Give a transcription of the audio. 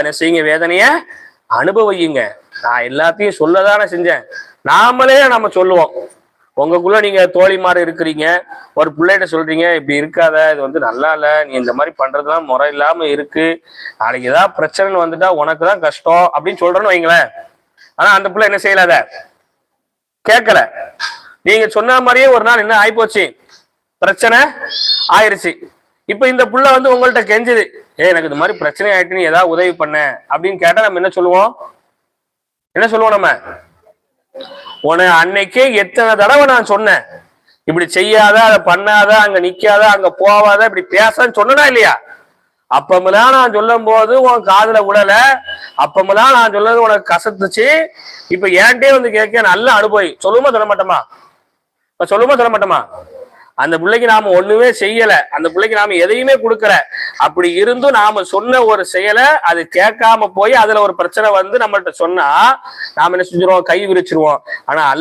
என்ன செய்யுங்க, வேதனைய அனுபவியுங்க. நான் எல்லாத்தையும் சொல்லதானே செஞ்சேன். நாமளே நம்ம சொல்லுவோம். உங்களுக்குள்ள நீங்க தோழிமாறு இருக்கிறீங்க, ஒரு பிள்ளைகிட்ட சொல்றீங்க, இப்படி இருக்காத, இது வந்து நல்லா இல்ல, நீ இந்த மாதிரி பண்றதுலாம் முறை இல்லாம இருக்கு, நாளைக்கு ஏதாவது பிரச்சனைன்னு வந்துட்டா உனக்கு தான் கஷ்டம் அப்படின்னு சொல்றேன்னு வைங்களேன். ஆனா அந்த பிள்ளை என்ன செய்யலாத, கேட்கல. நீங்க சொன்ன மாதிரியே ஒரு நாள் என்ன ஆயிப்போச்சு, பிரச்சனை ஆயிருச்சு. இப்ப இந்த புள்ள வந்து உங்கள்ட்ட கெஞ்சுது, எனக்கு இந்த மாதிரி பிரச்சனை ஆயிட்டு நீ ஏதாவது உதவி பண்ண அப்படின்னு கேட்டா நம்ம என்ன சொல்லுவோம், என்ன சொல்லுவோம் நம்ம, உன அன்னைக்கே எத்தனை தடவை நான் சொன்னேன், இப்படி செய்யாத, அதை பண்ணாத, அங்க நிக்காத, அங்க போவாத, இப்படி பேசன்னு சொன்னா இல்லையா? அப்பமெல்லாம் நான் சொல்லும் போது உன் காதுல விடல, அப்பமெல்லாம் நான் சொன்னது உனக்கு கசத்துச்சு, இப்ப ஏன்ட்டே வந்து கேட்க நல்ல அனுபவி. சொல்லுமா சொல்ல மாட்டோமா? சொல்லுமா சொல்ல மாட்டோமா? அந்த பிள்ளைக்கு நாம ஒண்ணுமே செய்யல, அந்த பிள்ளைக்கு நாம எதையுமே கொடுக்கல, அப்படி இருந்தும் நாம சொன்ன ஒரு செயலை அது கேட்காம போய் அதுல ஒரு பிரச்சனை வந்து நம்மள்ட்ட சொன்னா நாம என்ன செஞ்சிருவோம், கை விரிச்சிருவோம். ஆனா